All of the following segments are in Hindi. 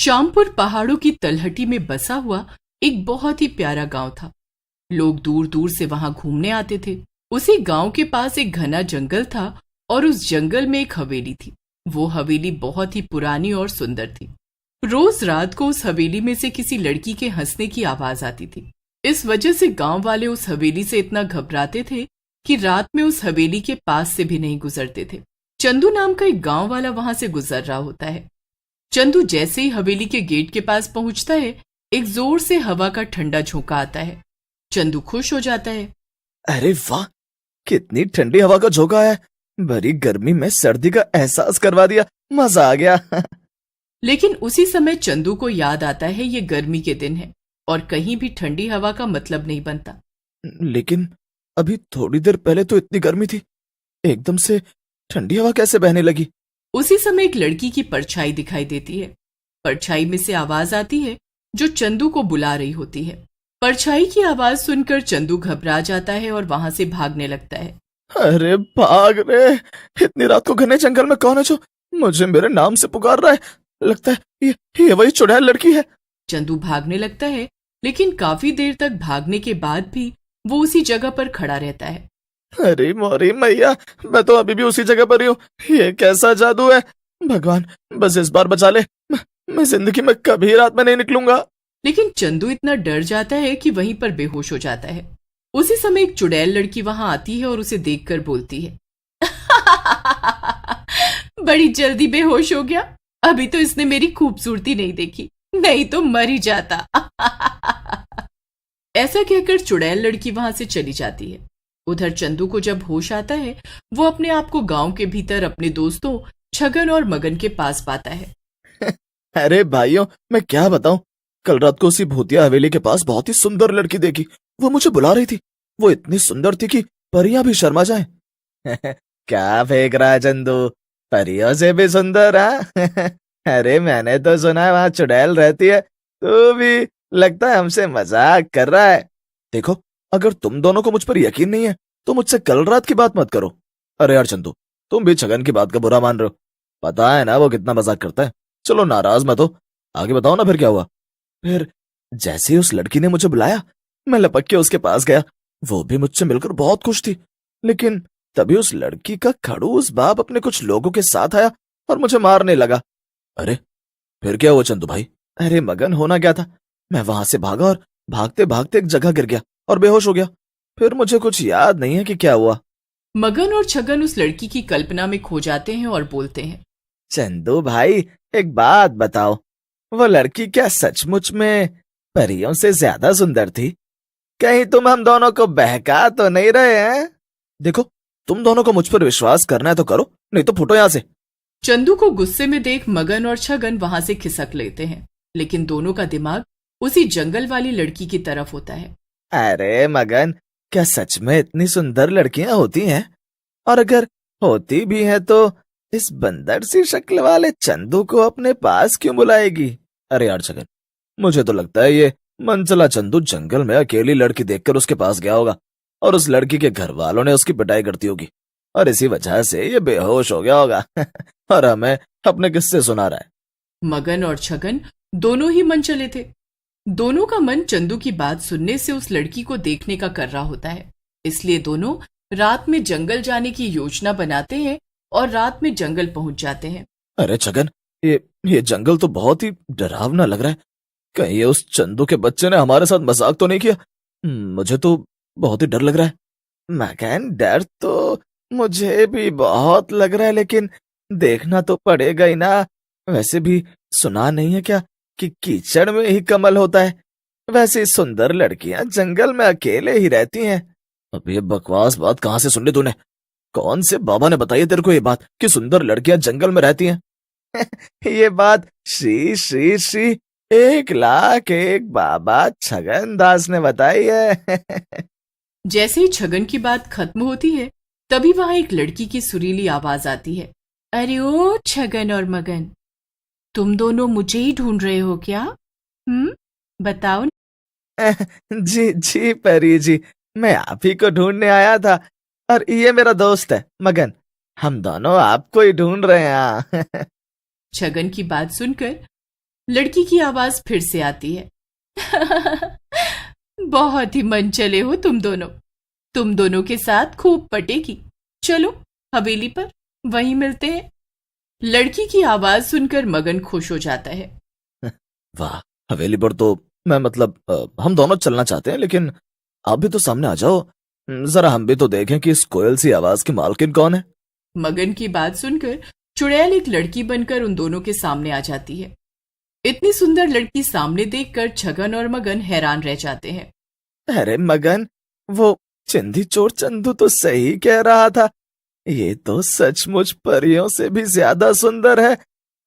श्यामपुर पहाड़ों की तलहटी में बसा हुआ एक बहुत ही प्यारा गांव था। लोग दूर दूर से वहां घूमने आते थे। उसी गांव के पास एक घना जंगल था और उस जंगल में एक हवेली थी। वो हवेली बहुत ही पुरानी और सुंदर थी। रोज रात को उस हवेली में से किसी लड़की के हंसने की आवाज आती थी। इस वजह से गांव वाले उस हवेली से इतना घबराते थे कि रात में उस हवेली के पास से भी नहीं गुजरते थे। चंदू नाम का एक गांव वाला वहां से गुजर रहा होता है। चंदू जैसे ही हवेली के गेट के पास पहुंचता है, एक जोर से हवा का ठंडा झोंका आता है। चंदू खुश हो जाता है। अरे वाह, कितनी ठंडी हवा का झोंका है। भरी गर्मी में सर्दी का एहसास करवा दिया, मजा आ गया। लेकिन उसी समय चंदू को याद आता है ये गर्मी के दिन है और कहीं भी ठंडी हवा का मतलब नहीं बनता। लेकिन अभी थोड़ी देर पहले तो इतनी गर्मी थी, एकदम से ठंडी हवा कैसे बहने लगी? उसी समय एक लड़की की परछाई दिखाई देती है। परछाई में से आवाज आती है जो चंदू को बुला रही होती है। परछाई की आवाज सुनकर चंदू घबरा जाता है और वहां से भागने लगता है। अरे भाग रे, इतनी रात को घने जंगल में कौन है जो मुझे मेरे नाम से पुकार रहा है? लगता है ये वही चुड़ैल लड़की है। चंदू भागने लगता है, लेकिन काफी देर तक भागने के बाद भी वो उसी जगह पर खड़ा रहता है। अरे मोरी मैया, मैं तो अभी भी उसी जगह पर ही हूँ। ये कैसा जादू है? भगवान, बस इस बार बचा ले। मैं जिंदगी में कभी रात में नहीं निकलूंगा। लेकिन चंदू इतना डर जाता है कि वहीं पर बेहोश हो जाता है। उसी समय एक चुड़ैल लड़की वहां आती है और उसे देखकर बोलती है, बड़ी जल्दी बेहोश हो गया। अभी तो इसने मेरी खूबसूरती नहीं देखी, नहीं तो मर ही जाता। ऐसा कहकर चुड़ैल लड़की वहां से चली जाती है। उधर चंदू को जब होश आता है, वो अपने आप को गांव के भीतर अपने दोस्तों छगन और मगन के पास पाता है। अरे भाइयों, मैं क्या बताऊं, कल रात को उसी भूतिया हवेली के पास बहुत ही सुंदर लड़की देखी। वो मुझे बुला रही थी। वो इतनी सुंदर थी कि परियां भी शर्मा जाएं। क्या फेंक रहा है चंदू? परियों से भी सुंदर है? अरे मैंने तो सुना है वहां चुड़ैल रहती है। तू भी लगता है हमसे मजाक कर रहा है। देखो, अगर तुम दोनों को मुझ पर यकीन नहीं है तो मुझसे कल रात की बात मत करो। अरे यार चंदू, तुम भी छगन की बात का बुरा मान रहे हो। पता है ना वो कितना मजाक करता है। चलो नाराज मत हो, आगे बताओ ना फिर क्या हुआ। फिर जैसे ही उस लड़की ने मुझे बुलाया, मैं लपक के उसके पास गया। वो भी मुझसे मिलकर बहुत खुश थी। लेकिन तभी उस लड़की का खड़ूस बाप अपने कुछ लोगों के साथ आया और मुझे मारने लगा। अरे फिर क्या हुआ चंदू भाई? अरे मगन, होना क्या था, मैं वहां से भागा और भागते भागते एक जगह गिर गया और बेहोश हो गया। फिर मुझे कुछ याद नहीं है कि क्या हुआ। मगन और छगन उस लड़की की कल्पना में खो जाते हैं और बोलते हैं, चंदू भाई, एक बात बताओ, वो लड़की क्या सचमुच में परियों से ज्यादा सुंदर थी? कहीं तुम हम दोनों को बहका तो नहीं रहे हैं? देखो, तुम दोनों को मुझ पर विश्वास करना है तो करो, नहीं तो फुटो यहाँ से। चंदू को गुस्से में देख मगन और छगन वहां से खिसक लेते हैं, लेकिन दोनों का दिमाग उसी जंगल वाली लड़की की तरफ होता है। अरे मगन, क्या सच में इतनी सुंदर लड़कियां होती हैं? और अगर होती भी हैं तो इस बंदर सी शक्ल वाले चंदू को अपने पास क्यों बुलाएगी? अरे यार छगन, मुझे तो लगता है ये मनचला चंदू जंगल में अकेली लड़की देखकर उसके पास गया होगा और उस लड़की के घर वालों ने उसकी पिटाई करती होगी और इसी वजह से ये बेहोश हो गया होगा। और हमें अपने किस्से सुना रहा है। मगन और छगन दोनों ही मन चले थे। दोनों का मन चंदू की बात सुनने से उस लड़की को देखने का कर रहा होता है। इसलिए दोनों रात में जंगल जाने की योजना बनाते हैं और रात में जंगल पहुंच जाते हैं। अरे छगन, ये जंगल तो बहुत ही डरावना लग रहा है। कहीं ये उस चंदू के बच्चे ने हमारे साथ मजाक तो नहीं किया? मुझे तो बहुत ही डर लग रहा है। मगन, डर तो मुझे भी बहुत लग रहा है, लेकिन देखना तो पड़ेगा ही ना। वैसे भी सुना नहीं है क्या कि कीचड़ में ही कमल होता है? वैसे सुंदर लड़कियां जंगल में अकेले ही रहती हैं। अब ये बकवास बात कहाँ से सुन ली तूने? कौन से बाबा ने बताई तेरे को ये बात कि सुंदर लड़कियां जंगल में रहती हैं? ये बात श्री श्री श्री 1,00,000 बाबा छगन दास ने बताई है। जैसे ही छगन की बात खत्म होती है, तभी वहां एक लड़की की सुरीली आवाज आती है। अरे ओ छगन और मगन, तुम दोनों मुझे ही ढूंढ रहे हो क्या? बताओ। जी जी परी जी, मैं आप ही को ढूंढने आया था और ये मेरा दोस्त है मगन। हम दोनों आपको ही ढूंढ रहे हैं। छगन की बात सुनकर लड़की की आवाज फिर से आती है। बहुत ही मन चले हो तुम दोनों के साथ खूब पटेगी। चलो हवेली पर, वहीं मिलते हैं। लड़की की आवाज सुनकर मगन खुश हो जाता है। वाह, हवेली पर तो मैं हम दोनों चलना चाहते हैं, लेकिन आप भी तो सामने आ जाओ, जरा हम भी तो देखें कि इस कोयल सी आवाज की मालकिन कौन है। मगन की बात सुनकर चुड़ैल एक लड़की बनकर उन दोनों के सामने आ जाती है। इतनी सुंदर लड़की सामने देखकर छगन और मगन हैरान रह जाते हैं। अरे मगन, वो चिंदी चोर चंदू तो सही कह रहा था, ये तो सचमुच परियों से भी ज्यादा सुंदर है।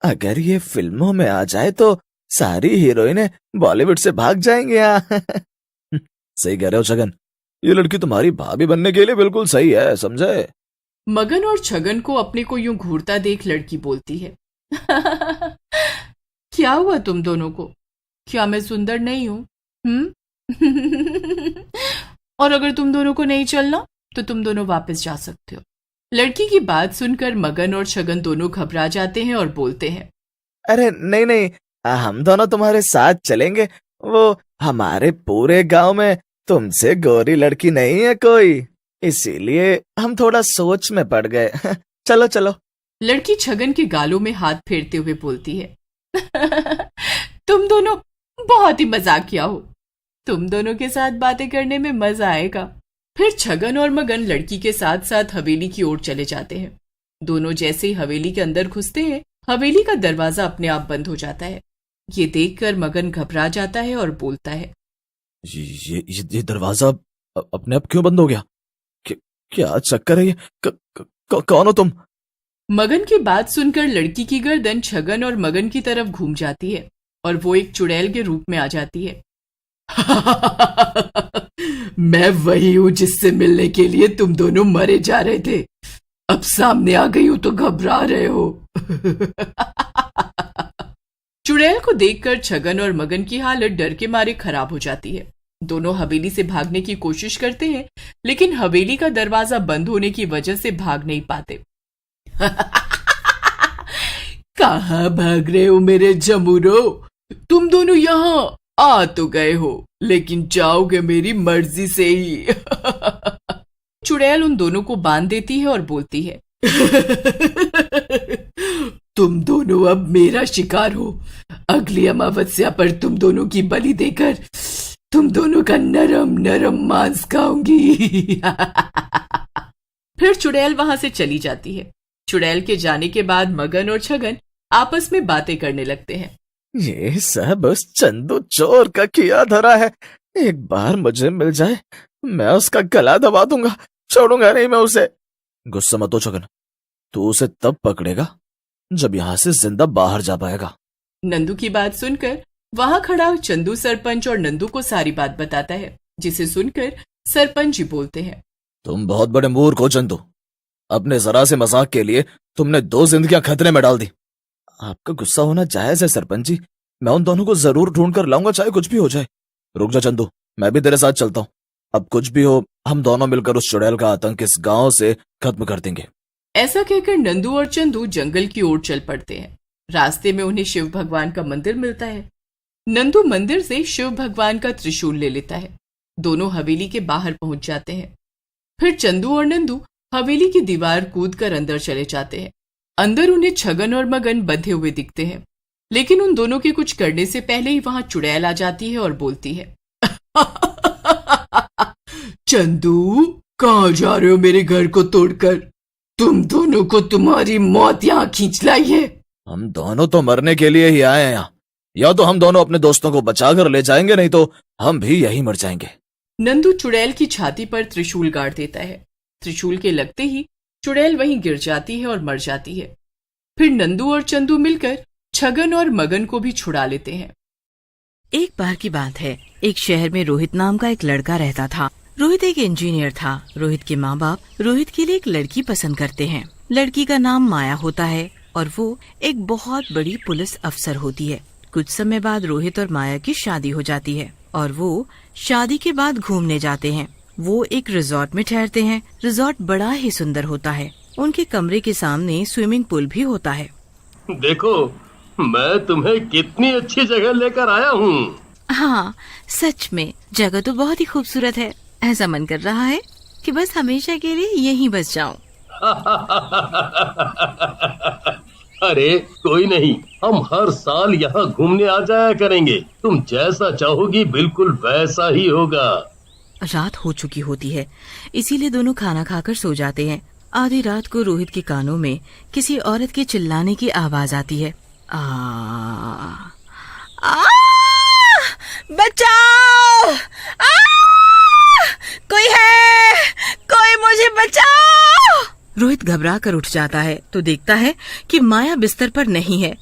अगर ये फिल्मों में आ जाए तो सारी हीरोइनें बॉलीवुड से भाग जाएंगी। यहाँ सही कह रहे हो छगन, ये लड़की तुम्हारी भाभी बनने के लिए बिल्कुल सही है, समझे। मगन और छगन को अपने को यूं घूरता देख लड़की बोलती है। क्या हुआ तुम दोनों को? क्या मैं सुंदर नहीं हूं? और अगर तुम दोनों को नहीं चलना तो तुम दोनों वापस जा सकते हो। लड़की की बात सुनकर मगन और छगन दोनों घबरा जाते हैं और बोलते हैं, अरे नहीं नहीं, हम दोनों तुम्हारे साथ चलेंगे। वो हमारे पूरे गांव में तुमसे गोरी लड़की नहीं है कोई, इसीलिए हम थोड़ा सोच में पड़ गए। चलो चलो। लड़की छगन के गालों में हाथ फेरते हुए बोलती है, तुम दोनों बहुत ही मजाकिया हो। तुम दोनों के साथ बातें करने में मजा आएगा। फिर छगन और मगन लड़की के साथ साथ हवेली की ओर चले जाते हैं। दोनों जैसे ही हवेली के अंदर घुसते हैं, हवेली का दरवाजा अपने आप बंद हो जाता है। ये देखकर मगन घबरा जाता है और बोलता है, ये दरवाजा अपने आप क्यों बंद हो गया? क्या चक्कर है ये? कौन हो तुम? मगन की बात सुनकर लड़की की गर्दन छगन और मगन की तरफ घूम जाती है और वो एक चुड़ैल के रूप में आ जाती है। मैं वही हूं जिससे मिलने के लिए तुम दोनों मरे जा रहे थे। अब सामने आ गई हूं तो घबरा रहे हो। चुड़ैल को देखकर छगन और मगन की हालत डर के मारे खराब हो जाती है। दोनों हवेली से भागने की कोशिश करते हैं, लेकिन हवेली का दरवाजा बंद होने की वजह से भाग नहीं पाते। कहाँ भाग रहे हो मेरे जमूरो? तुम दोनों यहाँ आ तो गए हो, लेकिन जाओगे मेरी मर्जी से ही। चुड़ैल उन दोनों को बांध देती है और बोलती है, तुम दोनों अब मेरा शिकार हो। अगली अमावस्या पर तुम दोनों की बलि देकर तुम दोनों का नरम नरम मांस खाऊंगी। फिर चुड़ैल वहां से चली जाती है। चुड़ैल के जाने के बाद मगन और छगन आपस में बातें करने लगते हैं। ये सब उस चंदू चोर का किया धरा है। एक बार मुझे मिल जाए, मैं उसका गला दबा दूंगा, छोड़ूंगा नहीं मैं उसे। गुस्सा मत हो छगन, तू उसे तब पकड़ेगा जब यहाँ से जिंदा बाहर जा पाएगा। नंदू की बात सुनकर वहां खड़ा चंदू सरपंच और नंदू को सारी बात बताता है, जिसे सुनकर सरपंच जी बोलते हैं, तुम बहुत बड़े मूर्ख हो चंदू। अपने जरा से मजाक के लिए तुमने 2 जिंदगियां खतरे में डाल दी। आपका गुस्सा होना जायज है सरपंच जी, मैं उन दोनों को जरूर ढूंढ कर लाऊंगा, चाहे कुछ भी हो जाए। रुक जा चंदू, मैं भी तेरे साथ चलता हूँ। अब कुछ भी हो, हम दोनों मिलकर उस चुड़ैल का आतंक इस गांव से खत्म कर देंगे। ऐसा कहकर नंदू और चंदू जंगल की ओर चल पड़ते हैं। रास्ते में उन्हें शिव भगवान का मंदिर मिलता है। नंदू मंदिर से शिव भगवान का त्रिशूल ले लेता है। दोनों हवेली के बाहर पहुंच जाते हैं। फिर चंदू और नंदू हवेली की दीवार कूदकर अंदर चले जाते हैं। अंदर उन्हें छगन और मगन बंधे हुए दिखते हैं, लेकिन उन दोनों के कुछ करने से पहले ही वहां चुड़ैल आ जाती है और बोलती है, चंदू, कहाँ जा रहे हो मेरे घर को तोड़कर? तुम दोनों को तुम्हारी मौत यहाँ खींच लाई है। हम दोनों तो मरने के लिए ही आए हैं यहाँ। या तो हम दोनों अपने दोस्तों को बचा कर ले जाएंगे, नहीं तो हम भी यही मर जाएंगे। नंदू चुड़ैल की छाती पर त्रिशूल गाड़ देता है। त्रिशूल के लगते ही चुड़ैल वहीं गिर जाती है और मर जाती है। फिर नंदू और चंदू मिलकर छगन और मगन को भी छुड़ा लेते हैं। एक बार की बात है, एक शहर में रोहित नाम का एक लड़का रहता था। रोहित एक इंजीनियर था। रोहित के माँ बाप रोहित के लिए एक लड़की पसंद करते हैं। लड़की का नाम माया होता है और वो एक बहुत बड़ी पुलिस अफसर होती है। कुछ समय बाद रोहित और माया की शादी हो जाती है और वो शादी के बाद घूमने जाते हैं। वो एक रिजॉर्ट में ठहरते हैं। रिजॉर्ट बड़ा ही सुंदर होता है। उनके कमरे के सामने स्विमिंग पूल भी होता है। देखो, मैं तुम्हें कितनी अच्छी जगह लेकर आया हूँ। हाँ, सच में जगह तो बहुत ही खूबसूरत है। ऐसा मन कर रहा है कि बस हमेशा के लिए यहीं बस जाऊं। अरे कोई नहीं, हम हर साल यहाँ घूमने आ जाया करेंगे। तुम जैसा चाहोगी बिल्कुल वैसा ही होगा। रात हो चुकी होती है, इसीलिए दोनों खाना खाकर सो जाते हैं। आधी रात को रोहित के कानों में किसी औरत के चिल्लाने की आवाज आती है। आ, आ, बचाओ! आ, कोई है, कोई मुझे बचाओ! रोहित घबरा कर उठ जाता है तो देखता है कि माया बिस्तर पर नहीं है।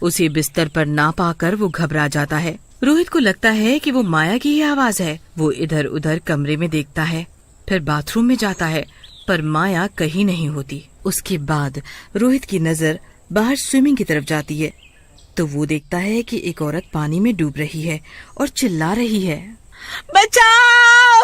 उसे बिस्तर पर ना पाकर वो घबरा जाता है। रोहित को लगता है कि वो माया की ही आवाज है। वो इधर उधर कमरे में देखता है, फिर बाथरूम में जाता है, पर माया कहीं नहीं होती। उसके बाद रोहित की नजर बाहर स्विमिंग की तरफ जाती है तो वो देखता है कि एक औरत पानी में डूब रही है और चिल्ला रही है, बचाओ!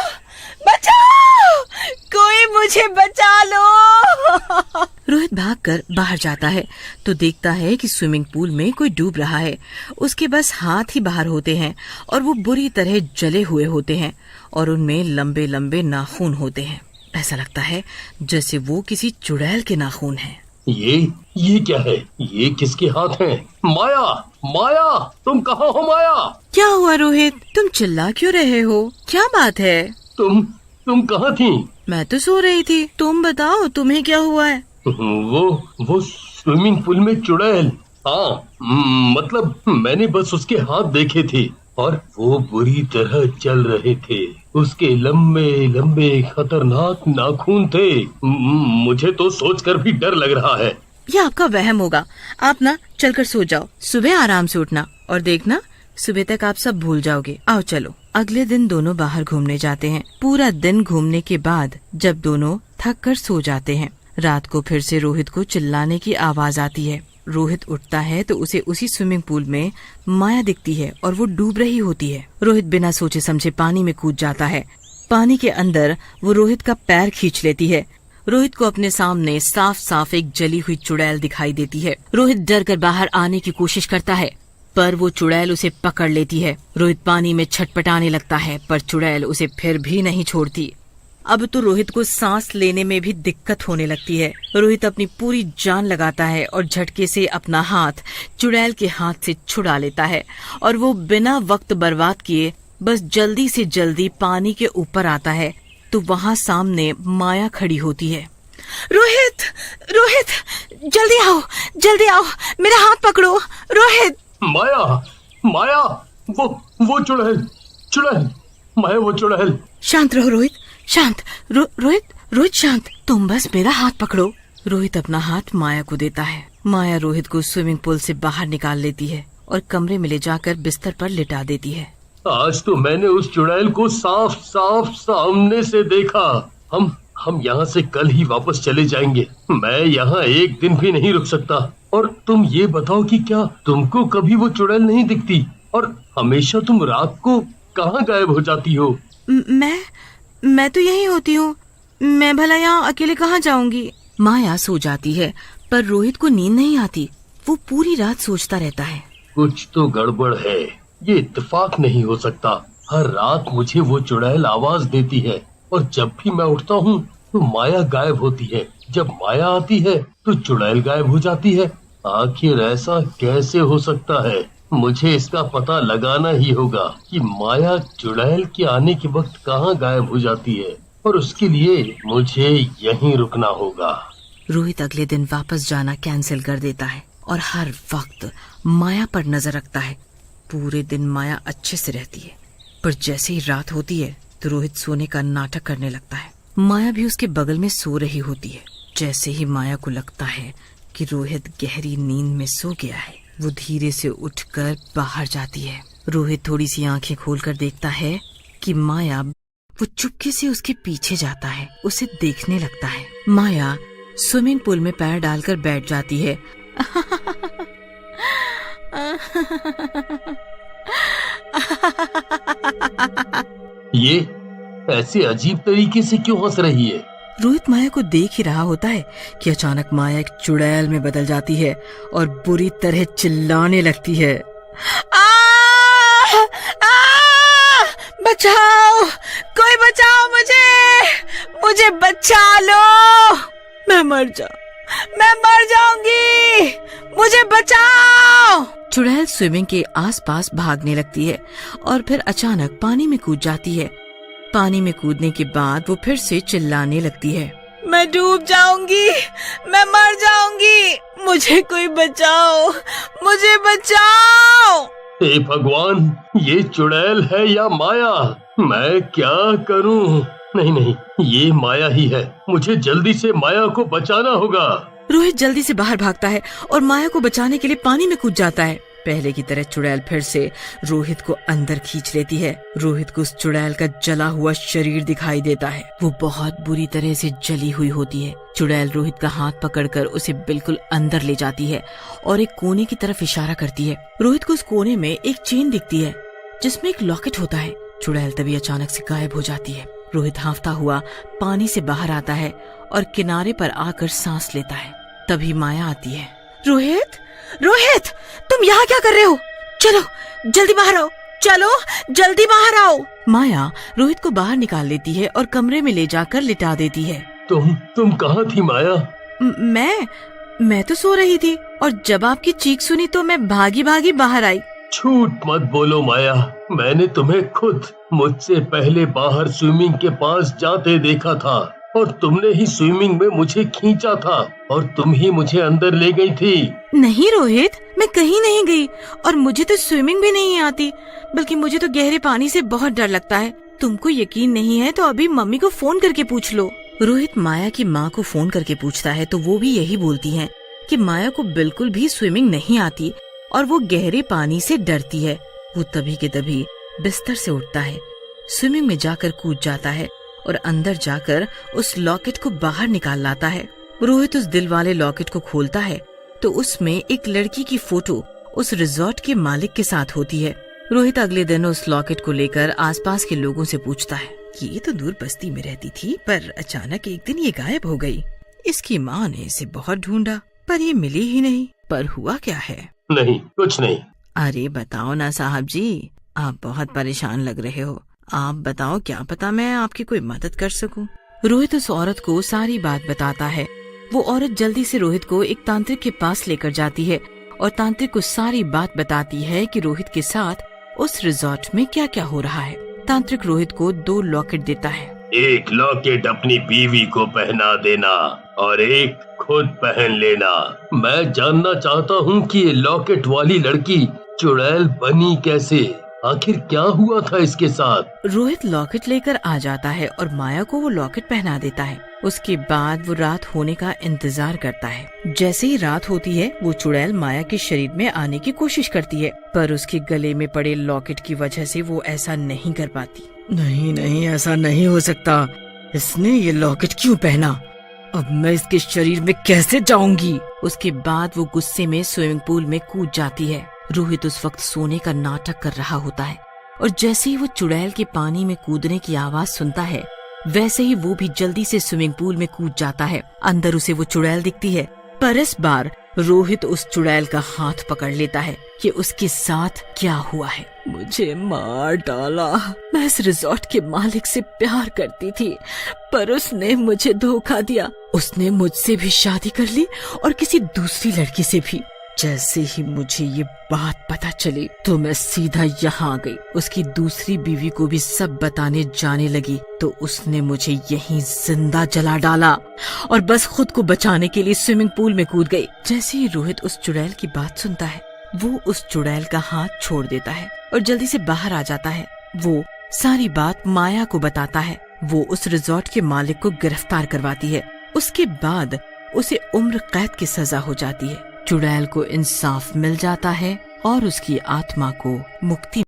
बचाओ! कोई मुझे बचा लो! रोहित भागकर बाहर जाता है तो देखता है कि स्विमिंग पूल में कोई डूब रहा है। उसके बस हाथ ही बाहर होते हैं और वो बुरी तरह जले हुए होते हैं और उनमें लंबे लंबे नाखून होते हैं। ऐसा लगता है जैसे वो किसी चुड़ैल के नाखून हैं। ये क्या है? ये किसके हाथ हैं? माया, माया, तुम कहाँ हो माया? क्या हुआ रोहित? तुम चिल्ला क्यों रहे हो? क्या बात है? तुम कहाँ थी? मैं तो सो रही थी। तुम बताओ, तुम्हें क्या हुआ है? वो स्विमिंग पूल में चुड़ैल। हाँ, मतलब मैंने बस उसके हाथ देखे थे और वो बुरी तरह जल रहे थे। उसके लंबे लंबे खतरनाक नाखून थे। मुझे तो सोचकर भी डर लग रहा है। ये आपका वहम होगा। आप ना चलकर सो जाओ, सुबह आराम से उठना और देखना सुबह तक आप सब भूल जाओगे। आओ चलो। अगले दिन दोनों बाहर घूमने जाते हैं। पूरा दिन घूमने के बाद जब दोनों थक कर सो जाते हैं, रात को फिर से रोहित को चिल्लाने की आवाज आती है। रोहित उठता है तो उसे उसी स्विमिंग पूल में माया दिखती है और वो डूब रही होती है। रोहित बिना सोचे समझे पानी में कूद जाता है। पानी के अंदर वो रोहित का पैर खींच लेती है। रोहित को अपने सामने साफ साफ एक जली हुई चुड़ैल दिखाई देती है। रोहित डर कर बाहर आने की कोशिश करता है पर वो चुड़ैल उसे पकड़ लेती है। रोहित पानी में छटपटाने लगता है पर चुड़ैल उसे फिर भी नहीं छोड़ती। अब तो रोहित को सांस लेने में भी दिक्कत होने लगती है। रोहित अपनी पूरी जान लगाता है और झटके से अपना हाथ चुड़ैल के हाथ से छुड़ा लेता है और वो बिना वक्त बर्बाद किए बस जल्दी से जल्दी पानी के ऊपर आता है तो वहाँ सामने माया खड़ी होती है। रोहित, रोहित, जल्दी आओ, मेरा हाथ पकड़ो, रोहित। माया, माया, वो चुड़ैल, माया, वो चुड़ैल। शांत रहो रोहित, शांत। रोहित शांत, तुम बस मेरा हाथ पकड़ो। रोहित अपना हाथ माया को देता है। माया रोहित को स्विमिंग पूल से बाहर निकाल लेती है और कमरे में ले जाकर बिस्तर पर लिटा देती है। आज तो मैंने उस चुड़ैल को साफ साफ सामने से देखा। हम यहाँ से कल ही वापस चले जाएंगे। मैं यहाँ एक दिन भी नहीं रुक सकता। और तुम ये बताओ कि क्या तुमको कभी वो चुड़ैल नहीं दिखती? और हमेशा तुम रात को कहाँ गायब हो जाती हो? मैं तो यहीं होती हूँ। मैं भला यहाँ अकेले कहाँ जाऊंगी? माया सो जाती है पर रोहित को नींद नहीं आती। वो पूरी रात सोचता रहता है। कुछ तो गड़बड़ है, ये इत्तेफाक नहीं हो सकता। हर रात मुझे वो चुड़ैल आवाज देती है और जब भी मैं उठता हूँ तो माया गायब होती है। जब माया आती है तो चुड़ैल गायब हो जाती है। आखिर ऐसा कैसे हो सकता है? मुझे इसका पता लगाना ही होगा कि माया चुड़ैल के आने के वक्त कहाँ गायब हो जाती है और उसके लिए मुझे यहीं रुकना होगा। रोहित अगले दिन वापस जाना कैंसिल कर देता है और हर वक्त माया पर नजर रखता है। पूरे दिन माया अच्छे से रहती है पर जैसे ही रात होती है तो रोहित सोने का नाटक करने लगता है। माया भी उसके बगल में सो रही होती है। जैसे ही माया को लगता है कि रोहित गहरी नींद में सो गया है, वो धीरे से उठकर बाहर जाती है। रोहित थोड़ी सी आंखें खोलकर देखता है कि माया वो चुपके से उसके पीछे जाता है, उसे देखने लगता है। माया स्विमिंग पूल में पैर डालकर बैठ जाती है। ये ऐसे अजीब तरीके से क्यों हंस रही है? रोहित माया को देख ही रहा होता है कि अचानक माया एक चुड़ैल में बदल जाती है और बुरी तरह चिल्लाने लगती है। बचाओ, कोई बचाओ मुझे बचा लो, मैं मर जाऊंगी, मुझे बचाओ। चुड़ैल स्विमिंग के आसपास भागने लगती है और फिर अचानक पानी में कूद जाती है। पानी में कूदने के बाद वो फिर से चिल्लाने लगती है, मैं डूब जाऊंगी, मैं मर जाऊंगी, मुझे कोई बचाओ, मुझे बचाओ। हे भगवान, ये चुड़ैल है या माया? मैं क्या करूं? नहीं, ये माया ही है। मुझे जल्दी से माया को बचाना होगा। रोहित जल्दी से बाहर भागता है और माया को बचाने के लिए पानी में कूद जाता है। पहले की तरह चुड़ैल फिर से रोहित को अंदर खींच लेती है। रोहित को उस चुड़ैल का जला हुआ शरीर दिखाई देता है। वो बहुत बुरी तरह से जली हुई होती है। चुड़ैल रोहित का हाथ पकड़कर उसे बिल्कुल अंदर ले जाती है और एक कोने की तरफ इशारा करती है। रोहित को उस कोने में एक चेन दिखती है जिसमें एक लॉकेट होता है। चुड़ैल तभी अचानक से गायब हो जाती है। रोहित हांफता हुआ पानी से बाहर आता है और किनारे पर आकर सांस लेता है। तभी माया आती है। रोहित, तुम यहाँ क्या कर रहे हो? चलो जल्दी बाहर आओ, चलो जल्दी बाहर आओ। माया रोहित को बाहर निकाल लेती है और कमरे में ले जाकर लिटा देती है। तुम कहाँ थी माया? मैं तो सो रही थी और जब आपकी चीख सुनी तो मैं भागी बाहर आई। झूठ मत बोलो माया, मैंने तुम्हें खुद मुझसे पहले बाहर स्विमिंग के पास जाते देखा था और तुमने ही स्विमिंग में मुझे खींचा था और तुम ही मुझे अंदर ले गई थी। नहीं रोहित, मैं कहीं नहीं गई और मुझे तो स्विमिंग भी नहीं आती, बल्कि मुझे तो गहरे पानी से बहुत डर लगता है। तुमको यकीन नहीं है तो अभी मम्मी को फोन करके पूछ लो। रोहित माया की माँ को फोन करके पूछता है तो वो भी यही बोलती है कि माया को बिल्कुल भी स्विमिंग नहीं आती और वो गहरे पानी से डरती है। वो तभी के तभी बिस्तर से उठता है, स्विमिंग में जाकर कूद जाता है और अंदर जाकर उस लॉकेट को बाहर निकाल लाता है। रोहित उस दिल वाले लॉकेट को खोलता है तो उसमें एक लड़की की फोटो उस रिजॉर्ट के मालिक के साथ होती है। रोहित अगले दिन उस लॉकेट को लेकर आसपास के लोगों से पूछता है कि ये तो दूर बस्ती में रहती थी पर अचानक एक दिन ये गायब हो गई। इसकी माँ ने इसे बहुत ढूंढा पर ये मिली ही नहीं। पर हुआ क्या है? नहीं, कुछ नहीं। अरे बताओ ना साहब जी, आप बहुत परेशान लग रहे हो। आप बताओ, क्या पता मैं आपकी कोई मदद कर सकूं। रोहित उस औरत को सारी बात बताता है। वो औरत जल्दी से रोहित को एक तांत्रिक के पास लेकर जाती है और तांत्रिक को सारी बात बताती है कि रोहित के साथ उस रिजॉर्ट में क्या क्या हो रहा है। तांत्रिक रोहित को 2 लॉकेट देता है। एक लॉकेट अपनी बीवी को पहना देना और एक खुद पहन लेना। मैं जानना चाहता हूँ कि ये लॉकेट वाली लड़की चुड़ैल बनी कैसे? आखिर क्या हुआ था इसके साथ? रोहित लॉकेट लेकर आ जाता है और माया को वो लॉकेट पहना देता है। उसके बाद वो रात होने का इंतजार करता है। जैसे ही रात होती है वो चुड़ैल माया के शरीर में आने की कोशिश करती है पर उसके गले में पड़े लॉकेट की वजह से वो ऐसा नहीं कर पाती। नहीं, ऐसा नहीं हो सकता। इसने ये लॉकेट क्यों पहना? अब मैं इसके शरीर में कैसे जाऊंगी? उसके बाद वो गुस्से में स्विमिंग पूल में कूद जाती है। रोहित उस वक्त सोने का नाटक कर रहा होता है और जैसे ही वो चुड़ैल के पानी में कूदने की आवाज सुनता है वैसे ही वो भी जल्दी से स्विमिंग पूल में कूद जाता है। अंदर उसे वो चुड़ैल दिखती है पर इस बार रोहित उस चुड़ैल का हाथ पकड़ लेता है कि उसके साथ क्या हुआ है। मुझे मार डाला। मैं इस रिजॉर्ट के मालिक से प्यार करती थी पर उसने मुझे धोखा दिया। उसने मुझसे भी शादी कर ली और किसी दूसरी लड़की से भी। जैसे ही मुझे ये बात पता चली तो मैं सीधा यहाँ आ गई। उसकी दूसरी बीवी को भी सब बताने जाने लगी तो उसने मुझे यहीं जिंदा जला डाला और बस खुद को बचाने के लिए स्विमिंग पूल में कूद गई। जैसे ही रोहित उस चुड़ैल की बात सुनता है वो उस चुड़ैल का हाथ छोड़ देता है और जल्दी से बाहर आ जाता है। वो सारी बात माया को बताता है। वो उस रिजॉर्ट के मालिक को गिरफ्तार करवाती है। उसके बाद उसे उम्र कैद की सजा हो जाती है। चुड़ैल को इंसाफ मिल जाता है और उसकी आत्मा को मुक्ति